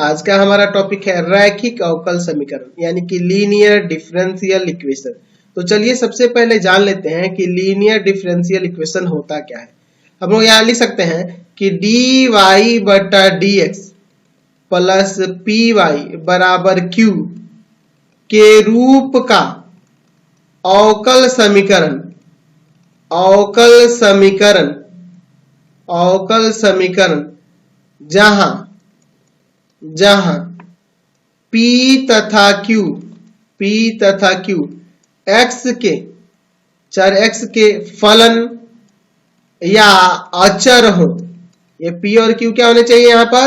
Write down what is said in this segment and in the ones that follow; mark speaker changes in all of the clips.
Speaker 1: आज का हमारा टॉपिक है रैखिक अवकल समीकरण यानी कि लीनियर डिफरेंशियल इक्वेशन। तो चलिए सबसे पहले जान लेते हैं कि लीनियर डिफरेंशियल इक्वेशन होता क्या है। हम लोग यहाँ लिख सकते हैं कि डी वाई बटा d x plus p y बराबर क्यू के रूप का अवकल समीकरण जहां P तथा Q x के चर x के फलन या अचर हो। ये P और Q क्या होने चाहिए, यहाँ पर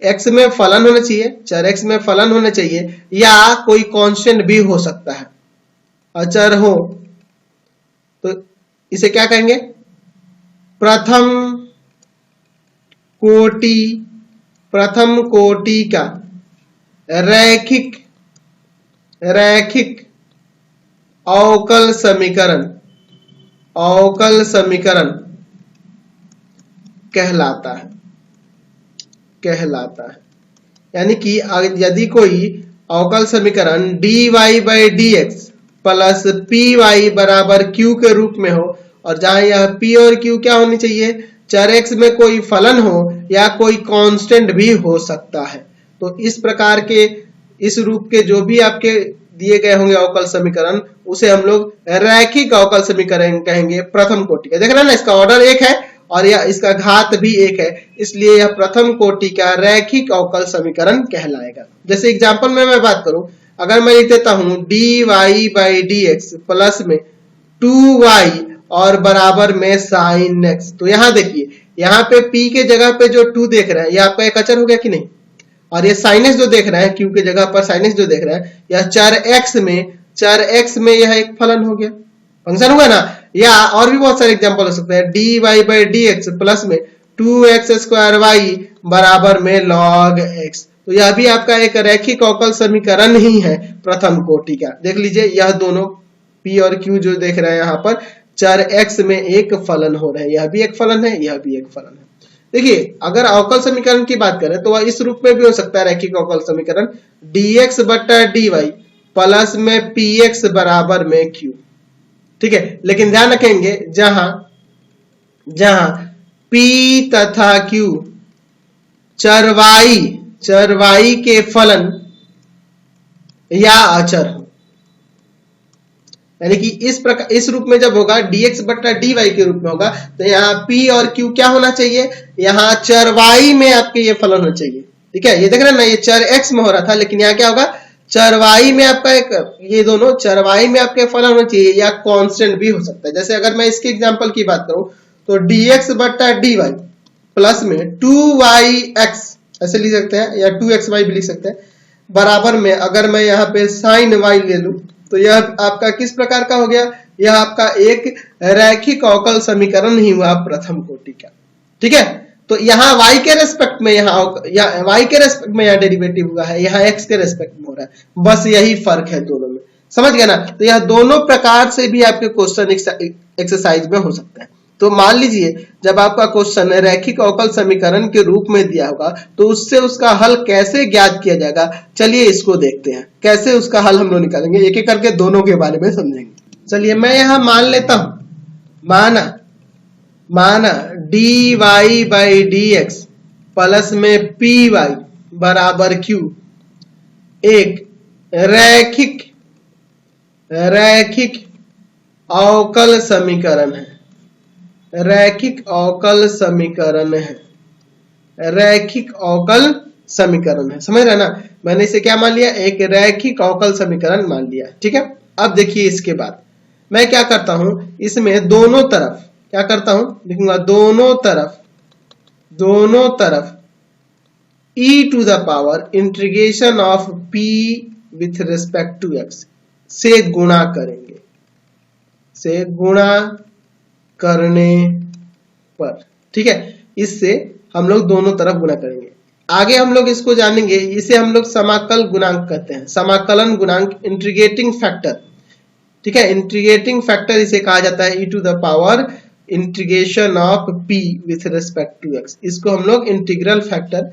Speaker 1: x में फलन होना चाहिए, चर x में फलन होना चाहिए या कोई कांस्टेंट भी हो सकता है, अचर हो तो इसे क्या कहेंगे, प्रथम कोटि का रैखिक अवकल समीकरण कहलाता है। यानी कि यदि कोई अवकल समीकरण dy by d x plus p y बराबर क्यू के रूप में हो और जहां यह p और q क्या होनी चाहिए, चर x में कोई फलन हो या कोई कांस्टेंट भी हो सकता है। तो इस प्रकार के इस रूप के जो भी आपके दिए गए होंगे अवकल समीकरण उसे हम लोग रैखिक अवकल समीकरण कहेंगे प्रथम कोटि का। देख रहे हैं ना, इसका ऑर्डर एक है और यह इसका घात भी एक है, इसलिए यह प्रथम कोटि का रैखिक अवकल समीकरण कहलाएगा। जैसे एग्जांपल में मैं बात करूं, अगर मैं लिख देता हूं d y by d x plus में 2y और बराबर में sin x, तो यहां देखिए यहाँ पे p के जगह पे जो 2 देख रहे हैं यह आपका एक अचर हो गया कि नहीं, और ये sin x जो देख रहे हैं q के जगह पर sin x जो देख रहे हैं यह चर x में यह एक फलन हो गया, फंक्शन हुआ ना। या और भी बहुत सारे एग्जांपल हो सकते हैं, d y by d x plus में 2x स्क्वायर वाई बराबर में log x, तो यह भी आपका एक रैखिक अवकल समीकरण ही है प्रथम कोटि का। देख लीजिए यह दोनों p और q जो देख रहे हैं यहाँ पर चर x में एक फलन हो रहे हैं, यह भी एक फलन है, यह भी एक फलन है। देखिए अगर अवकल समीकरण की बात करें तो वह इस रूप में भी हो सकता है रैखिक अवकल समीकरण dx बटा dy प्लस में px बराबर में q, ठीक है। लेकिन ध्यान रखेंगे जहां p तथा q चर y के फलन या अचर हो, यानी कि इस रूप में जब होगा dx बटा dy के रूप में होगा तो यहाँ p और q क्या होना चाहिए, यहाँ चर y में आपके ये फलन होना चाहिए, ठीक है। ये देख रहे हैं ना, ये चर x में हो रहा था लेकिन यहाँ क्या होगा, चर y में आपका एक, ये दोनों चर y में आपके फलन होना चाहिए या कांस्टेंट भी हो सकता है। जैसे अगर मैं इसके एग्जांपल की बात करूं तो dx बटा dy प्लस में 2yx ऐसे लिख सकते हैं या 2xy भी लिख सकते हैं बराबर में, अगर मैं यहाँ पे sin y ले लूं तो यह आपका किस प्रकार का हो गया, यह आपका एक रैखिक अवकल समीकरण ही हुआ प्रथम कोटि का, ठीक है। तो यहाँ y के रेस्पेक्ट में यहाँ डेरिवेटिव हुआ है, यहाँ x के रेस्पेक्ट में हो रहा है, बस यही फर्क है दोनों में, समझ गए ना। तो यह दोनों प्रकार से भी आपके क्वेश्चन एक्सरसाइज में हो सकता है। तो मान लीजिए जब आपका क्वेश्चन रैखिक अवकल समीकरण के रूप में दिया होगा तो उससे उसका हल कैसे ज्ञात किया जाएगा, चलिए इसको देखते हैं कैसे उसका हल हम लोग निकालेंगे, एक एक करके दोनों के बारे में समझेंगे। चलिए मैं यहां मान लेता हूं, माना d y by d x plus में पी वाई बराबर क्यू एक रैखिक अवकल समीकरण है, रैखिक अवकल समीकरण है, समझ रहे ना। मैंने इसे क्या मान लिया, एक रैखिक अवकल समीकरण मान लिया, ठीक है। अब देखिए इसके बाद मैं क्या करता हूं, इसमें दोनों तरफ क्या करता हूं, लिखूंगा दोनों तरफ e to the power integration of p with respect to x से गुणा करेंगे, करने पर, ठीक है। इससे हम लोग दोनों तरफ गुणा करेंगे। आगे हम लोग इसको जानेंगे, इसे हम लोग समाकल गुणांक कहते हैं, समाकलन गुणांक, इंटीग्रेटिंग फैक्टर, ठीक है। इंटीग्रेटिंग फैक्टर इसे कहा जाता है e to the power integration of p with respect to x, इसको हम लोग इंटीग्रल फैक्टर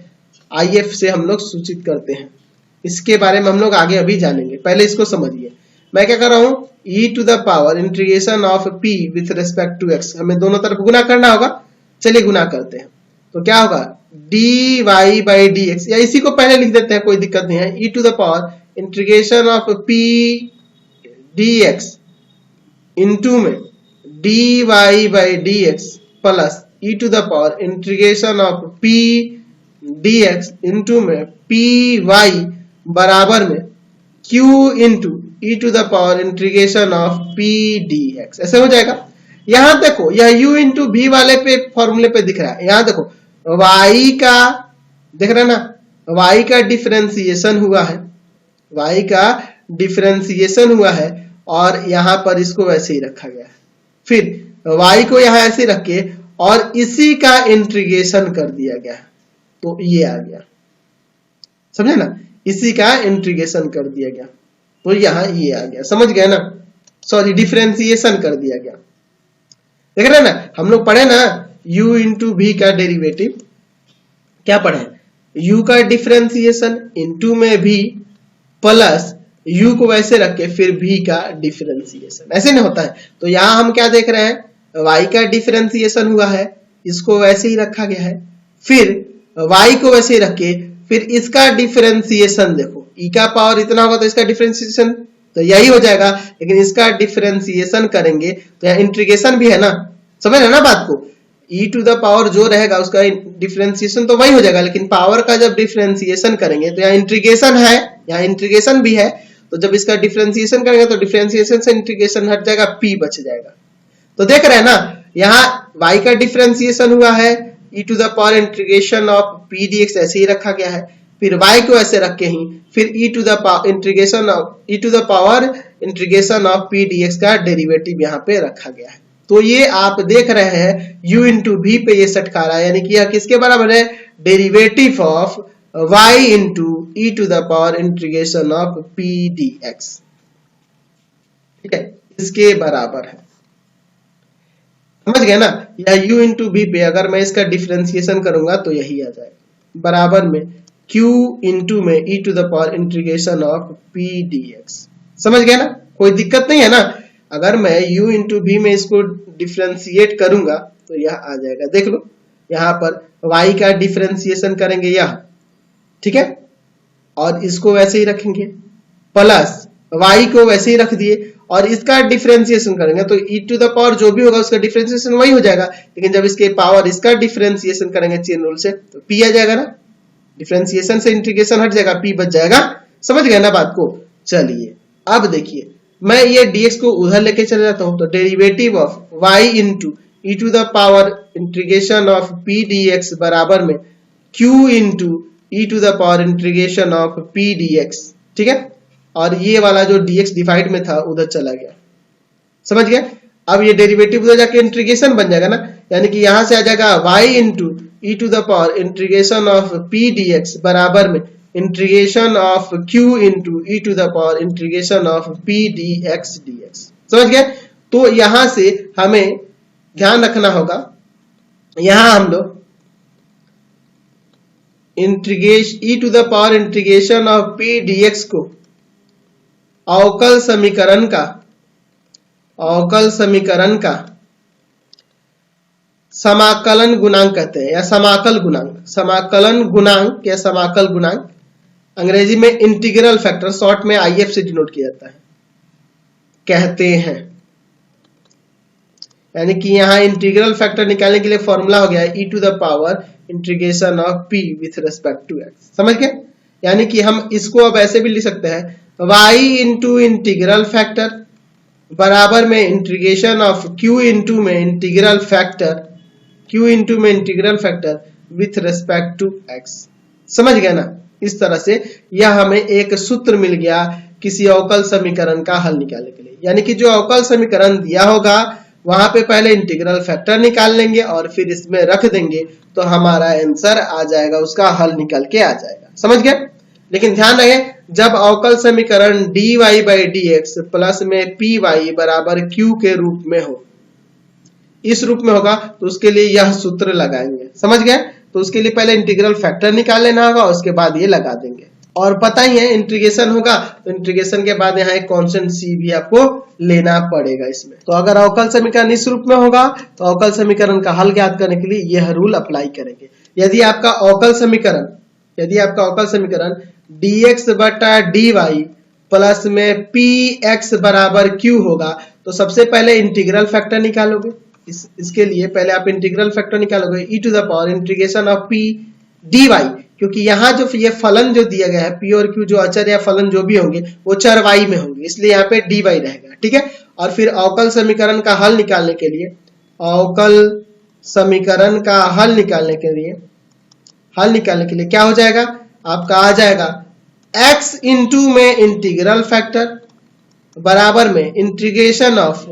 Speaker 1: IF से हम लोग सूचित करते हैं। इसके बारे में हम लोग आगे अभी जानेंगे, पहले इसको समझिए। मैं क्या कर रहा हूं, e to the power integration of p with respect to x, हमें दोनों तरफ गुना करना होगा। चलिए गुना करते हैं, तो क्या होगा dy बाई dx, या इसी को पहले लिख देते हैं, कोई दिक्कत नहीं है। e to the power integration of p dx into में dy by dx plus e to the power integration of p dx into में py बराबर में q into e to the power integration of p dx, ऐसे हो जाएगा। यहां देखो यह u इंटू v वाले पे फॉर्मूले पे दिख रहा है, यहां देखो y का देख रहे ना, y का डिफरेंशिएशन हुआ है, y का डिफरेंशिएशन हुआ है और यहां पर इसको वैसे ही रखा गया है। फिर y को यहां ऐसे रख के और इसी का इंटीग्रेशन कर दिया गया है, तो ये आ गया, समझे ना, इसी का इंटीग्रेशन कर दिया गया, तो यहां ये आ गया, समझ गए ना, सॉरी डिफरेंशिएशन कर दिया गया। देख रहे ना, हम लोग पढ़े ना u इंटू v का डेरिवेटिव, क्या पढ़े, u का डिफरेंशिएशन इंटू में v प्लस u को वैसे रख के फिर v का डिफरेंशिएशन, ऐसे नहीं होता है। तो यहां हम क्या देख रहे हैं, y का डिफरेंशिएशन हुआ है, इसको वैसे ही रखा गया है, फिर y को वैसे ही रख के फिर इसका डिफरेंशिएशन देखो, e का पावर इतना होगा तो इसका डिफरेंशिएशन तो यही हो जाएगा, लेकिन इसका डिफरेंशिएशन करेंगे तो यहाँ इंटीग्रेशन भी है ना, समझ रहे ना बात को, e टू द पावर जो रहेगा उसका डिफरेंशिएशन तो वही हो जाएगा, लेकिन पावर का जब डिफरेंशिएशन करेंगे तो यहाँ इंटीग्रेशन है, यहाँ इंटीग्रेशन भी है, तो जब इसका डिफरेंशिएशन करेंगे तो डिफरेंशिएशन से इंटीग्रेशन हट जाएगा, p बच जाएगा। तो देख रहे हैं ना, यहाँ y का डिफरेंशिएशन हुआ है, e to the power integration of p dx ऐसे ही रखा गया है, फिर y को ऐसे रख के ही फिर e to the power integration of p dx का डेरिवेटिव यहाँ पे रखा गया है। तो ये आप देख रहे हैं u इंटू v पे ये सट खा रहा है, यानी कि यह किसके बराबर है, derivative of y into e to the power integration of p dx, ठीक है, इसके बराबर है, समझ गए ना। यह u इंटू v पे अगर मैं इसका डिफरेंशिएशन करूंगा तो यही आ जाएगा, बराबर में q इंटू में e to the power integration of p dx, समझ गए ना, कोई दिक्कत नहीं है ना। अगर मैं u इंटू v में इसको डिफरेंशिएट करूंगा तो यह आ जाएगा, देख लो यहाँ पर y का डिफरेंशिएशन करेंगे यह, ठीक है, और इसको वैसे ही रखेंगे प्लस y को वैसे ही रख दिए और इसका डिफरेंशिएशन करेंगे तो e टू द पावर जो भी होगा उसका डिफरेंशिएशन वही हो जाएगा, लेकिन जब इसके पावर इसका डिफरेंशिएशन करेंगे चेन रूल से तो p आ जाएगा ना, डिफरेंशिएशन से इंटीग्रेशन हट जाएगा, p बच जाएगा, समझ गए ना बात को। चलिए अब देखिए, मैं ये dx को उधर लेके चले जाता हूं, तो derivative of y into e to the power integration of p dx बराबर में q into e to the power integration of p dx, ठीक है, और ये वाला जो dx डिवाइड में था उधर चला गया, समझ गए। अब ये डेरिवेटिव उधर जाके इंटीग्रेशन बन जाएगा ना, यानी कि यहां से आ जाएगा y into e to the power integration of p dx बराबर में integration of q into e to the power integration of p dx dx, समझ गए। तो यहां से हमें ध्यान रखना होगा, यहां हम लोग integration e to the power integration of p dx को अवकल समीकरण का समाकलन गुणांक कहते हैं, या समाकल गुणांक या समाकल गुणांक, अंग्रेजी में इंटीग्रल फैक्टर, शॉर्ट में IF से डिनोट किया जाता है, कहते हैं। यानी कि यहाँ इंटीग्रल फैक्टर निकालने के लिए फॉर्मूला हो गया है e to the power integration of p with respect to x, समझ गए। यानी कि हम इसको अब ऐसे भी लिख सकते हैं y इंटू इंटीग्रल फैक्टर बराबर में इंटीग्रेशन ऑफ q इंटू में integral factor with respect to x, समझ गए ना। इस तरह से यह हमें एक सूत्र मिल गया किसी अवकल समीकरण का हल निकालने के लिए, यानी कि जो अवकल समीकरण दिया होगा वहां पे पहले इंटीग्रल फैक्टर निकाल लेंगे और फिर इसमें रख देंगे तो हमारा आंसर आ जाएगा, उसका हल निकल के आ जाएगा, समझ गए। लेकिन ध्यान रहे, जब अवकल समीकरण dy बाई dx प्लस में py बराबर q के रूप में हो, इस रूप में होगा तो उसके लिए यह सूत्र लगाएंगे, समझ गए। तो तो उसके लिए पहले इंटीग्रल फैक्टर निकाल लेना होगा, उसके बाद ये लगा देंगे। और पता ही है इंटीग्रेशन होगा तो इंटीग्रेशन के बाद यहाँ एक कांस्टेंट c भी आपको लेना पड़ेगा इसमें। तो अगर अवकल समीकरण इस रूप में होगा तो अवकल समीकरण का हल ज्ञात करने के लिए यह रूल अप्लाई करेंगे। यदि आपका अवकल समीकरण dx बटा dy प्लस में px बराबर q होगा तो सबसे पहले इंटीग्रल फैक्टर निकालोगे। इसके लिए पहले आप इंटीग्रल फैक्टर निकालोगे e to the power integration of p dy, क्योंकि यहाँ जो ये फलन जो दिया गया है p और q जो अचर या फलन जो भी होंगे वो चर y में होंगे, इसलिए यहाँ पे dy रहेगा। ठीक है, और फिर अवकल समीकरण का हल निकालने के लिए क्या हो जाएगा आपका, आ जाएगा x इंटू में इंटीग्रल फैक्टर बराबर में integration of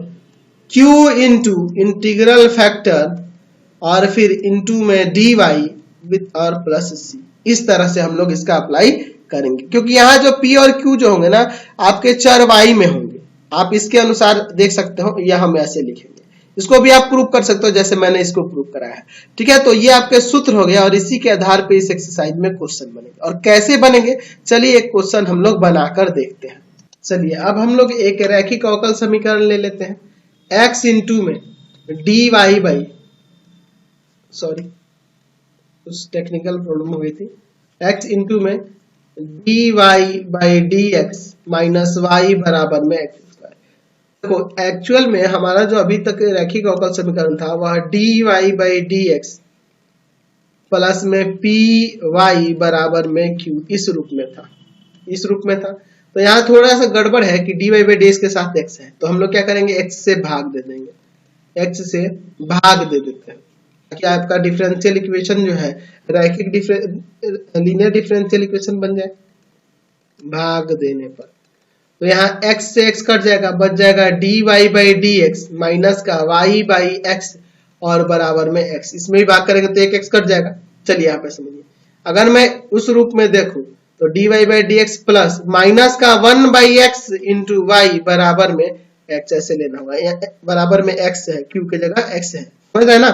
Speaker 1: q into integral factor और फिर इंटू में dy विथ और प्लस c। इस तरह से हम लोग इसका अप्लाई करेंगे, क्योंकि यहाँ जो p और q जो होंगे ना आपके चर y में होंगे। आप इसके अनुसार देख सकते हो, यह हम ऐसे लिखेंगे। इसको भी आप प्रूव कर सकते हो जैसे मैंने इसको प्रूव कराया है। ठीक है, तो ये आपके सूत्र हो गया और इसी के आधार पे इस एक्सरसाइज में क्वेश्चन बनेंगे। और कैसे बनेंगे, चलिए एक क्वेश्चन हम लोग बनाकर देखते हैं। चलिए अब हम लोग एक रैखिक अवकल समीकरण ले लेते हैं। x इंटू में dy बाई, सॉरी कुछ टेक्निकल प्रॉब्लम हो गई थी, x इंटू में dy by dx minus y बराबर में x। देखो एक्चुअल में हमारा जो अभी तक रैखिक अवकल समीकरण था वह dy बाई dx प्लस में py बराबर में q इस रूप में था। तो यहाँ थोड़ा सा गड़बड़ है कि dy बाई dx के साथ x है, तो हम लोग क्या करेंगे, x से भाग दे देंगे, ताकि आपका डिफरेंशियल इक्वेशन जो है रैखिक लीनियर डिफरेंशियल इक्वेशन बन जाए भाग देने पर। तो यहाँ x से x कट जाएगा, बच जाएगा dy बाई dx माइनस का y बाई x और बराबर में x। इसमें भी भाग करेंगे तो एक x कट जाएगा। चलिए यहाँ पे समझिए, अगर मैं उस रूप में देखूं तो dy by dx plus minus का 1 बाई x इंटू y बराबर में x ऐसे लेना होगा। बराबर में x है, q की जगह x है, समझ रहे ना,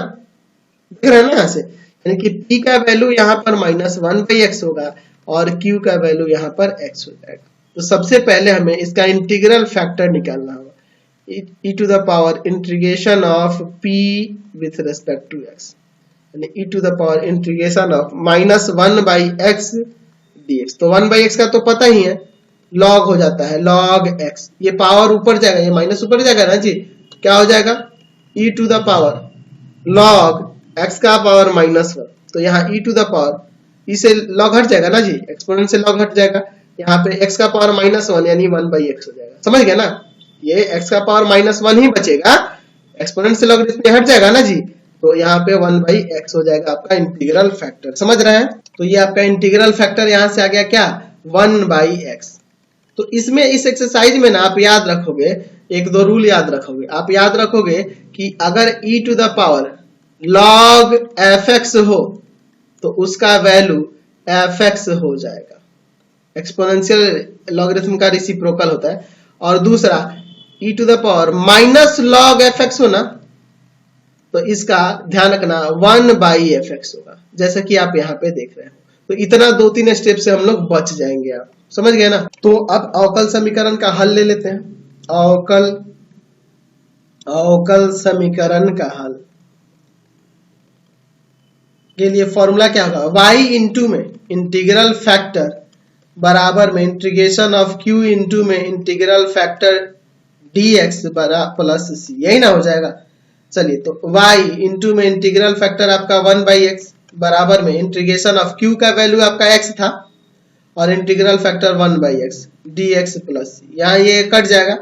Speaker 1: देख रहे हैं ना यहाँ से, यानी कि p का वैल्यू यहाँ पर माइनस 1 बाई x होगा और q का वैल्यू यहाँ पर x हो जाएगा। तो सबसे पहले हमें इसका इंटीग्रल फैक्टर निकालना होगा, e to the power integration of p with respect to x, यानी e to the power integration of minus 1 by x dx। तो 1 बाई x का तो पता ही है, log हो जाता है, log x। ये पावर ऊपर जाएगा, ये माइनस ऊपर जाएगा ना जी, क्या हो जाएगा e to the power log x का पावर माइनस 1। तो यहाँ e टू द पावर इसे log हट जाएगा ना जी, एक्सपोनेंट से log हट जाएगा, यहाँ पे x का पावर माइनस 1 यानी 1 बाई x हो जाएगा। समझ गया ना, ये x का पावर माइनस 1 ही बचेगा, एक्सपोनेंट से लॉगरिथम हट जाएगा ना जी, तो यहाँ पे 1 बाई x हो जाएगा आपका इंटीग्रल फैक्टर। समझ रहे हैं, तो ये आपका इंटीग्रल फैक्टर यहाँ से आ गया क्या, 1 बाई x। तो इसमें इस एक्सरसाइज में ना आप याद रखोगे, एक दो रूल याद रखोगे। आप याद रखोगे कि अगर e to the power log fx हो तो उसका वैल्यू fx हो जाएगा, एक्सपोनेंशियल लॉगरिथम का रेसिप्रोकल होता है। और दूसरा e to the power minus log fx हो ना, तो इसका ध्यान रखना 1 बाई fx होगा, जैसा कि आप यहाँ पे देख रहे हो। तो इतना 2-3 स्टेप से हम लोग बच जाएंगे, आप समझ गए ना। तो अब अवकल समीकरण का हल ले लेते हैं। अवकल समीकरण का हल के लिए फॉर्मूला क्या होगा, y इंटू में इंटीग्रल फैक्टर बराबर में इंटीग्रेशन ऑफ q इंटू में integral factor dx plus c, यही ना हो जाएगा। चलिए तो y इंटू में इंटीग्रल फैक्टर आपका 1 बाई x बराबर में इंटीग्रेशन ऑफ q का वैल्यू आपका x था और integral factor 1 by x dx plus c, यहाँ ये कट जाएगा,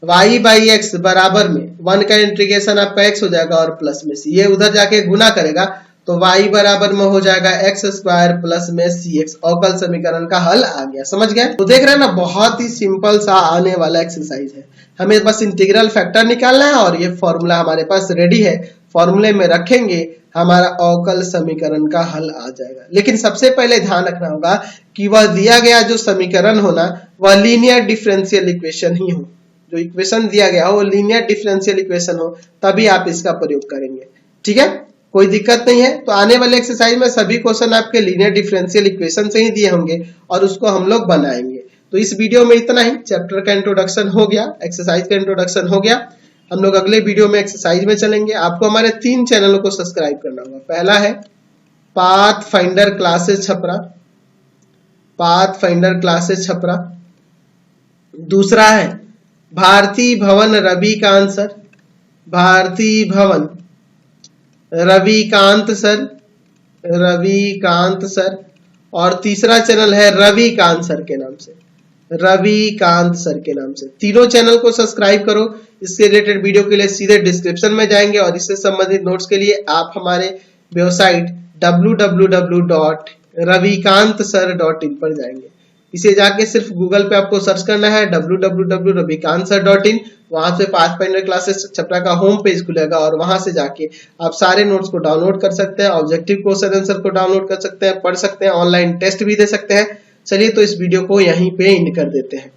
Speaker 1: y बाई x बराबर में 1 का इंटीग्रेशन आपका x हो जाएगा और प्लस में c, ये उधर जाके गुना करेगा तो y बराबर में हो जाएगा x स्क्वायर प्लस में cx। अवकल समीकरण का हल आ गया, समझ गए। तो देख रहे हैं ना, बहुत ही सिंपल सा आने वाला एक्सरसाइज है। हमें बस इंटीग्रल फैक्टर निकालना है और ये फॉर्मूला हमारे पास रेडी है, फॉर्मूले में रखेंगे हमारा अवकल समीकरण का हल आ जाएगा। लेकिन सबसे पहले ध्यान रखना होगा कि वह दिया गया जो समीकरण हो ना, वह लीनियर डिफरेंशियल इक्वेशन ही हो। जो इक्वेशन दिया गया हो वो लीनियर डिफरेंशियल इक्वेशन हो, तभी आप इसका प्रयोग करेंगे। ठीक है, कोई दिक्कत नहीं है। तो आने वाले एक्सरसाइज में सभी क्वेश्चन आपके लीनियर डिफरेंशियल इक्वेशन से ही दिए होंगे और उसको हम लोग बनाएंगे। तो इस वीडियो में इतना ही, चैप्टर का इंट्रोडक्शन हो गया, एक्सरसाइज का इंट्रोडक्शन हो गया। हम लोग अगले वीडियो में एक्सरसाइज में चलेंगे। आपको हमारे 3 चैनलों को सब्सक्राइब करना होगा। पहला है path finder classes Chhapra, path finder classes Chhapra. दूसरा है भारती भवन रविकांत सर, भारती भवन रविकांत सर, रविकांत सर। और तीसरा चैनल है रविकांत सर के नाम से, रविकांत सर के नाम से। तीनों चैनल को सब्सक्राइब करो। इससे रिलेटेड वीडियो के लिए सीधे डिस्क्रिप्शन में जाएंगे और इससे संबंधित नोट्स के लिए आप हमारे वेबसाइट www.ravikantsir.in पर जाएंगे। इसे जाके सिर्फ गूगल पे आपको सर्च करना है www.ravikantsir.in। वहां से पाथफाइंडर क्लासेस छपरा का होम पेज खुलेगा और वहां से जाके आप सारे नोट्स को डाउनलोड कर सकते हैं, ऑब्जेक्टिव क्वेश्चन आंसर को डाउनलोड कर सकते हैं, पढ़ सकते हैं, ऑनलाइन टेस्ट भी दे सकते हैं। चलिए तो इस वीडियो को यहीं पे एंड कर देते हैं।